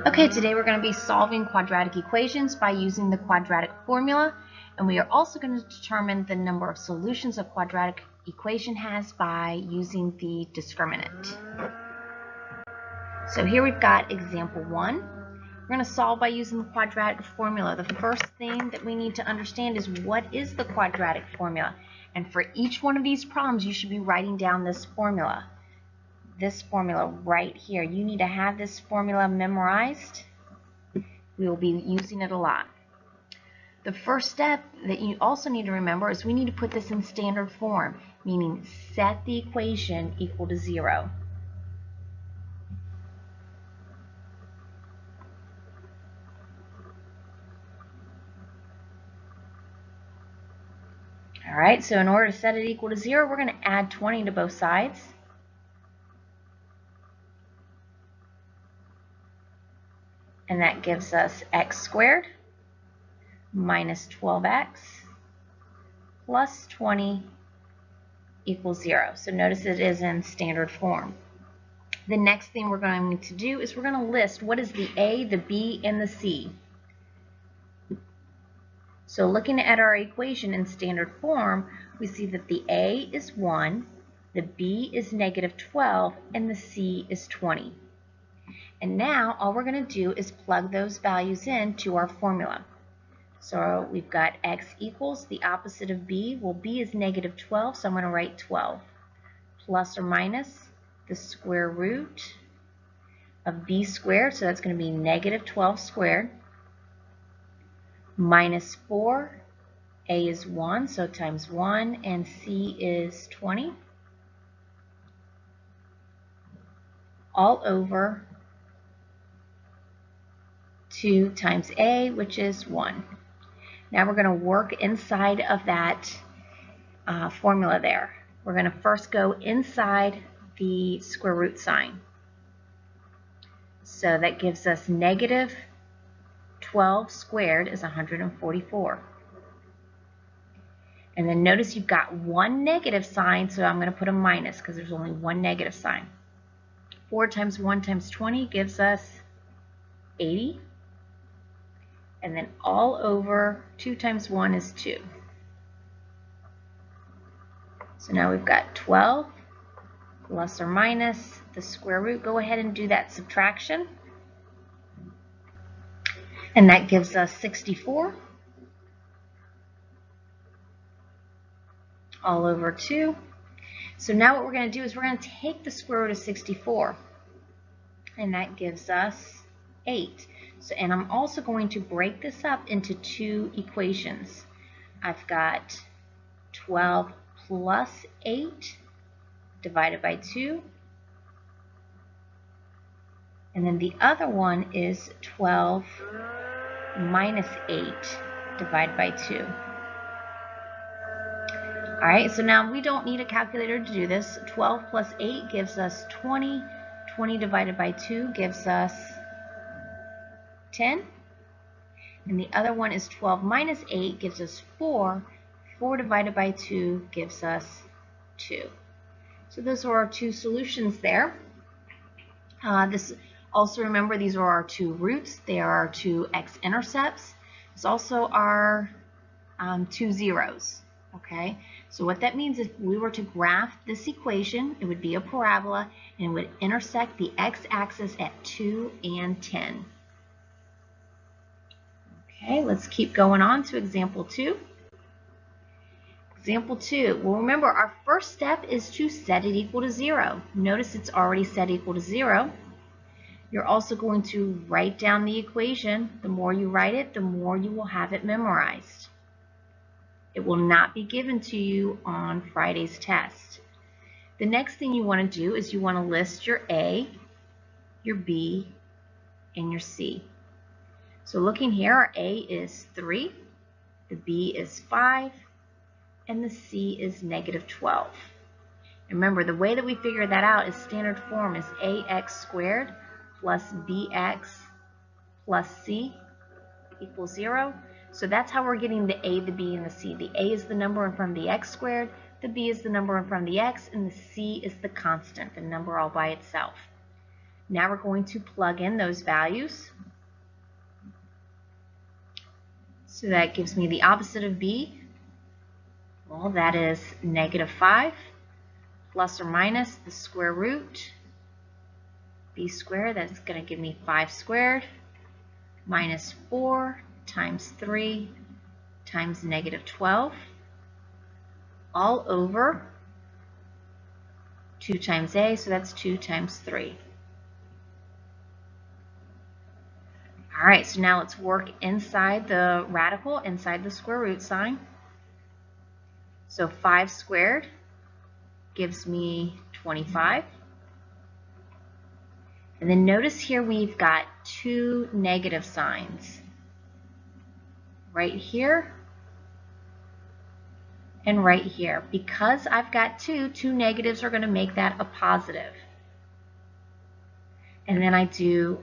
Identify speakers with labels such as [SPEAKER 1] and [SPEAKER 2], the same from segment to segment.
[SPEAKER 1] Okay, today we're going to be solving quadratic equations by using the quadratic formula, and we are also going to determine the number of solutions a quadratic equation has by using the discriminant. So here we've got example 1. We're going to solve by using the quadratic formula. The first thing that we need to understand is what is the quadratic formula, and for each one of these problems you should be writing down this formula. This formula right here. You need to have this formula memorized. We will be using it a lot. The first step that you also need to remember is we need to put this in standard form, meaning set the equation equal to 0. All right, so in order to set it equal to 0, we're going to add 20 to both sides. And that gives us x squared minus 12x plus 20 equals 0. So notice it is in standard form. The next thing we're going to do is we're going to list what is the a, the b, and the c. So looking at our equation in standard form, we see that the a is 1, the b is negative 12, and the c is 20. And now all we're going to do is plug those values into our formula. So we've got x equals the opposite of b. Well, b is negative 12, so I'm going to write 12 plus or minus the square root of b squared, so that's going to be negative 12 squared, minus 4, a is 1, so times 1, and c is 20, all over 2 times a, which is 1. Now we're going to work inside of that formula there. We're going to first go inside the square root sign. So that gives us negative 12 squared is 144. And then notice you've got one negative sign, so I'm going to put a minus because there's only one negative sign. 4 times 1 times 20 gives us 80. And then all over 2 times 1 is 2. So now we've got 12 plus or minus the square root. Go ahead and do that subtraction. And that gives us 64 all over 2. So now what we're going to do is we're going to take the square root of 64. And that gives us 8. So, and I'm also going to break this up into two equations. I've got 12 plus 8 divided by 2. And then the other one is 12 minus 8 divided by 2. All right, so now we don't need a calculator to do this. 12 plus 8 gives us 20. 20 divided by 2 gives us 10. And the other one is 12 minus 8 gives us 4. 4 divided by 2 gives us 2. So those are our two solutions there. Also remember, these are our two roots. They are our two x-intercepts. It's also our two zeros. Okay, so what that means, if we were to graph this equation, it would be a parabola and it would intersect the x-axis at 2 and 10. Okay, let's keep going on to example 2. Example 2, well remember our first step is to set it equal to 0. Notice it's already set equal to 0. You're also going to write down the equation. The more you write it, the more you will have it memorized. It will not be given to you on Friday's test. The next thing you want to do is you want to list your A, your B, and your C. So looking here, our A is 3, the B is 5, and the C is negative 12. And remember, the way that we figure that out is standard form is ax squared plus bx plus c equals 0. So that's how we're getting the a, the b, and the c. The a is the number in front of the x squared, the b is the number in front of the x, and the c is the constant, the number all by itself. Now we're going to plug in those values. So that gives me the opposite of b. Well, that is -5 plus or minus the square root b squared. That's going to give me 5 squared minus 4 times 3 times -12 all over 2 times a, so that's 2 times 3. All right, so now let's work inside the radical, inside the square root sign. So 5 squared gives me 25. And then notice here we've got 2 negative signs. Right here and right here. Because I've got 2 negatives are going to make that a positive. And then I do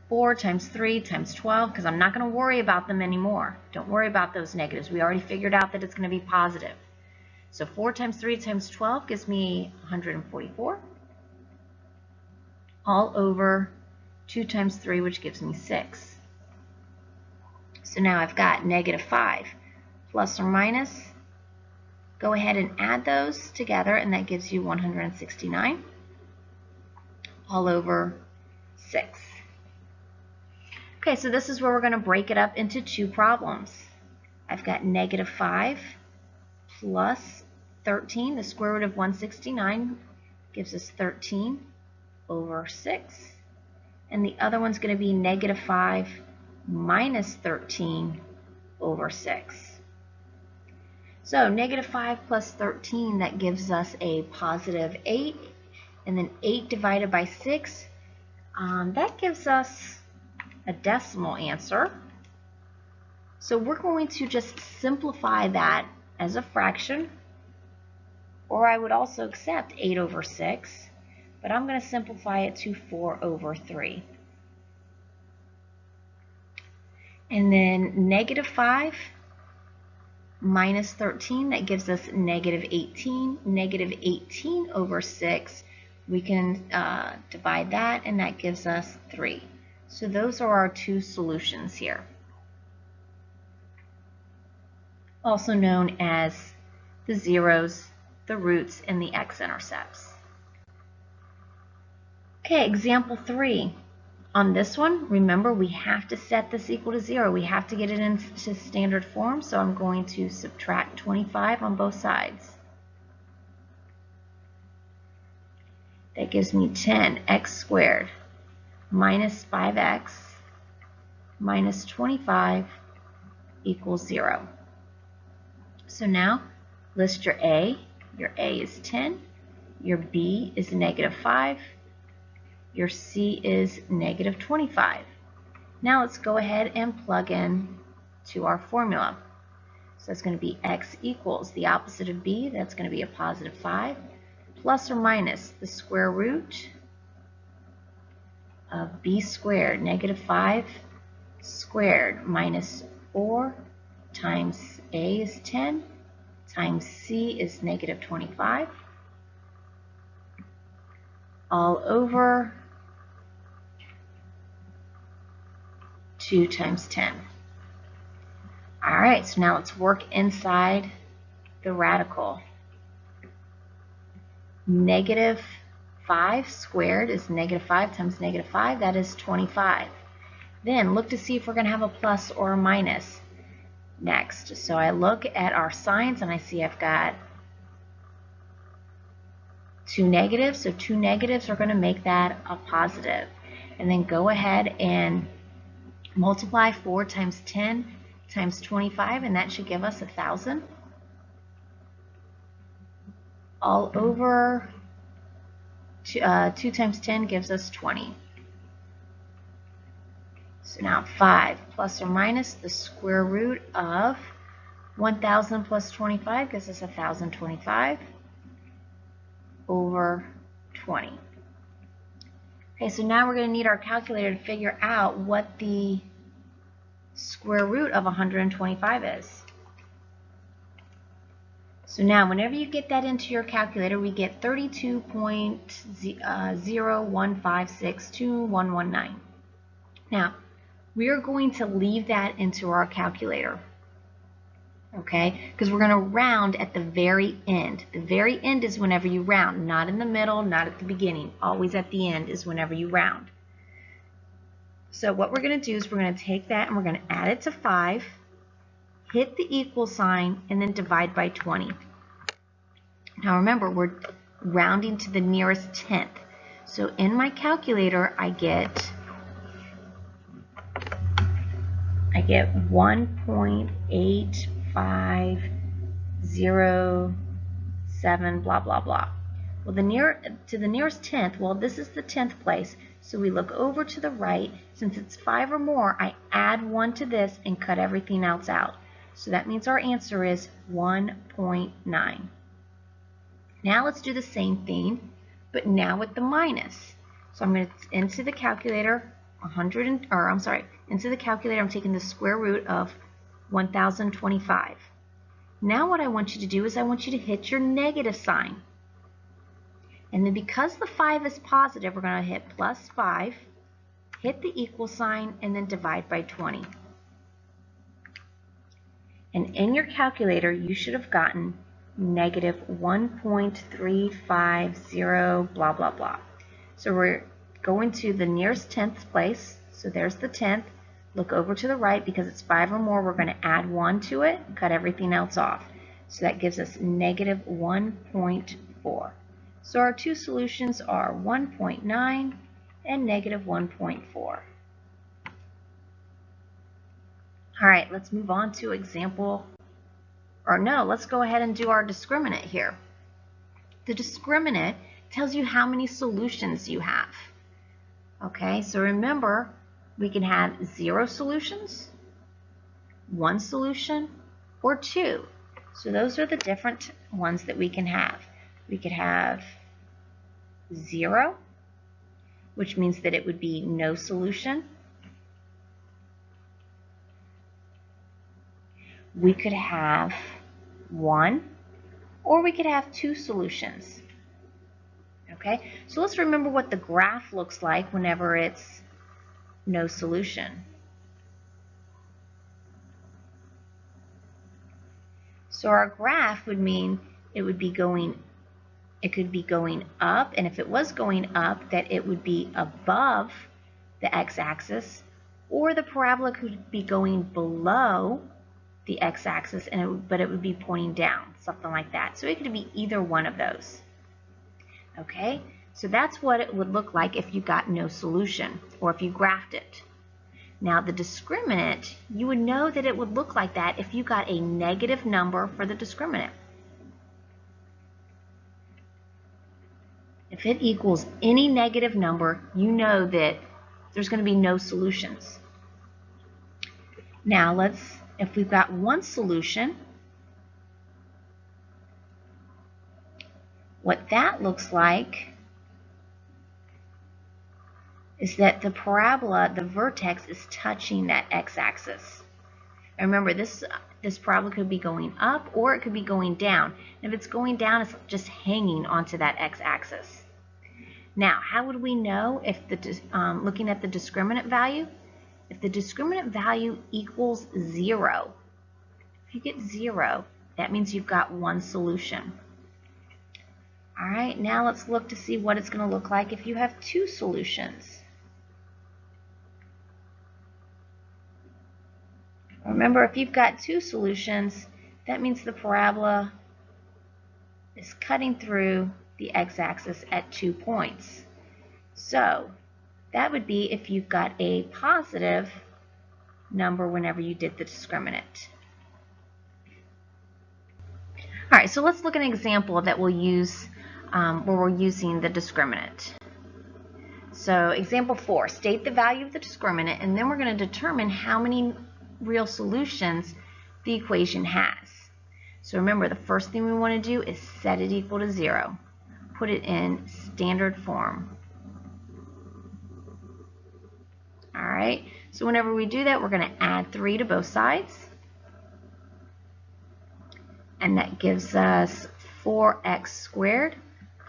[SPEAKER 1] 4 times 3 times 12 because I'm not going to worry about them anymore. Don't worry about those negatives. We already figured out that it's going to be positive. So 4 times 3 times 12 gives me 144 all over 2 times 3, which gives me 6. So now I've got -5 plus or minus. Go ahead and add those together, and that gives you 169 all over 6. Okay, so this is where we're going to break it up into 2 problems. I've got -5 plus 13. The square root of 169 gives us 13 over 6. And the other one's going to be -5 minus 13 over 6. So -5 plus 13, that gives us a positive 8. And then 8 divided by 6, that gives us a decimal answer. So we're going to just simplify that as a fraction, or I would also accept 8 over 6, but I'm going to simplify it to 4 over 3. And then -5 minus 13, that gives us -18. -18 over 6, we can divide that, and that gives us 3. So those are our 2 solutions here, also known as the zeros, the roots, and the x-intercepts. Okay, example 3. On this one, remember, we have to set this equal to 0. We have to get it into standard form, so I'm going to subtract 25 on both sides. That gives me 10x squared minus 5x minus 25 equals 0. So now, list your A. Your A is 10. Your B is -5. Your C is -25. Now let's go ahead and plug in to our formula. So that's going to be x equals the opposite of b. That's going to be a positive 5 plus or minus the square root of b squared, -5 squared minus 4 times a is 10 times c is -25 all over 2 times 10. All right, so now let's work inside the radical. -5 squared is -5 times -5, that is 25. Then look to see if we're going to have a plus or a minus next. So I look at our signs and I see I've got 2 negatives, so 2 negatives are going to make that a positive. And then go ahead and multiply 4 times 10 times 25, and that should give us 1,000 all over 2 times 10 gives us 20. So now 5 plus or minus the square root of 1,000 plus 25 gives us 1,025 over 20. Okay, so now we're going to need our calculator to figure out what the square root of 125 is. So now whenever you get that into your calculator, we get 32.01562119. Now, we are going to leave that into our calculator, okay? Because we're going to round at the very end. The very end is whenever you round, not in the middle, not at the beginning. Always at the end is whenever you round. So what we're going to do is we're going to take that and we're going to add it to 5, hit the equal sign, and then divide by 20. Now remember, we're rounding to the nearest tenth. So in my calculator, I get 1.8507 blah blah blah. Well, to the nearest tenth, well, this is the 10th place. So we look over to the right. Since it's 5 or more, I add 1 to this and cut everything else out. So that means our answer is 1.9. Now let's do the same thing, but now with the minus. So I'm going to into the calculator into the calculator I'm taking the square root of 1025. Now what I want you to do is I want you to hit your negative sign. And then because the 5 is positive, we're going to hit plus 5, hit the equal sign, and then divide by 20. And in your calculator, you should have gotten negative 1.350 blah blah blah. So we're going to the nearest 10th place. So there's the 10th. Look over to the right. Because it's 5 or more, we're going to add 1 to it, cut everything else off. So that gives us negative 1.4. So our two solutions are 1.9 and negative 1.4. All right, let's move on to example. Or no, let's go ahead and do our discriminant here. The discriminant tells you how many solutions you have. Okay, so remember, we can have 0 solutions, 1 solution, or 2. So those are the different ones that we can have. We could have 0, which means that it would be no solution. We could have 1, or we could have 2 solutions. Okay, so let's remember what the graph looks like whenever it's no solution. So our graph would mean it could be going up, and if it was going up, that it would be above the x-axis, or the parabola could be going below the x-axis, but it would be pointing down, something like that. So it could be either one of those. Okay, so that's what it would look like if you got no solution, or if you graphed it. Now the discriminant, you would know that it would look like that if you got a negative number for the discriminant. If it equals any negative number, you know that there's going to be no solutions. Now if we've got 1 solution, what that looks like is that the parabola, the vertex, is touching that x-axis. And remember, this parabola could be going up or it could be going down. And if it's going down, it's just hanging onto that x-axis. Now, how would we know if looking at the discriminant value? If the discriminant value equals 0, if you get 0, that means you've got 1 solution. All right, now let's look to see what it's going to look like if you have 2 solutions. Remember, if you've got 2 solutions, that means the parabola is cutting through the x-axis at 2 points. So that would be if you've got a positive number whenever you did the discriminant. All right, so let's look at an example that we'll use where we're using the discriminant. So example 4, state the value of the discriminant, and then we're going to determine how many real solutions the equation has. So remember, the first thing we want to do is set it equal to 0. Put it in standard form. All right, so whenever we do that, we're going to add 3 to both sides. and that gives us 4x squared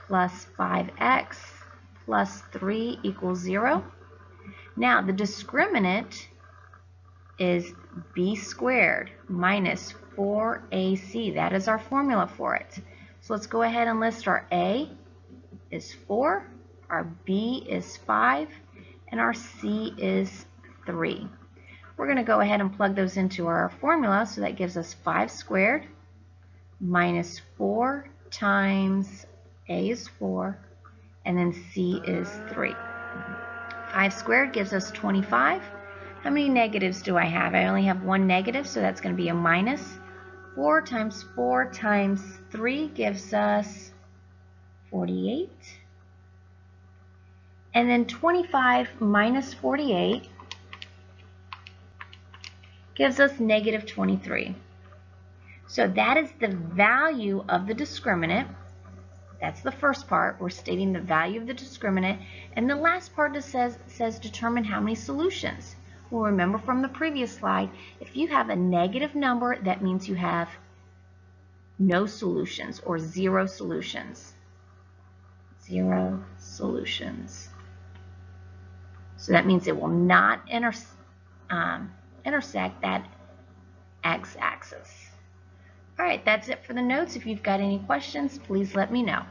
[SPEAKER 1] plus 5x plus 3 equals 0. Now the discriminant is b squared minus 4ac. That is our formula for it. So let's go ahead and list our a is 4, our b is 5, and our c is 3. We're going to go ahead and plug those into our formula, so that gives us 5 squared minus 4 times a is 4, and then c is 3. 5 squared gives us 25. How many negatives do I have? I only have one negative, so that's going to be a minus. 4 times 4 times 3 gives us 48. And then 25 minus 48 gives us negative 23. So that is the value of the discriminant. That's the first part. We're stating the value of the discriminant. And the last part says determine how many solutions. Well, remember from the previous slide, if you have a negative number, that means you have no solutions or 0 solutions. 0 solutions. So that means it will not intersect that x-axis. All right, that's it for the notes. If you've got any questions, please let me know.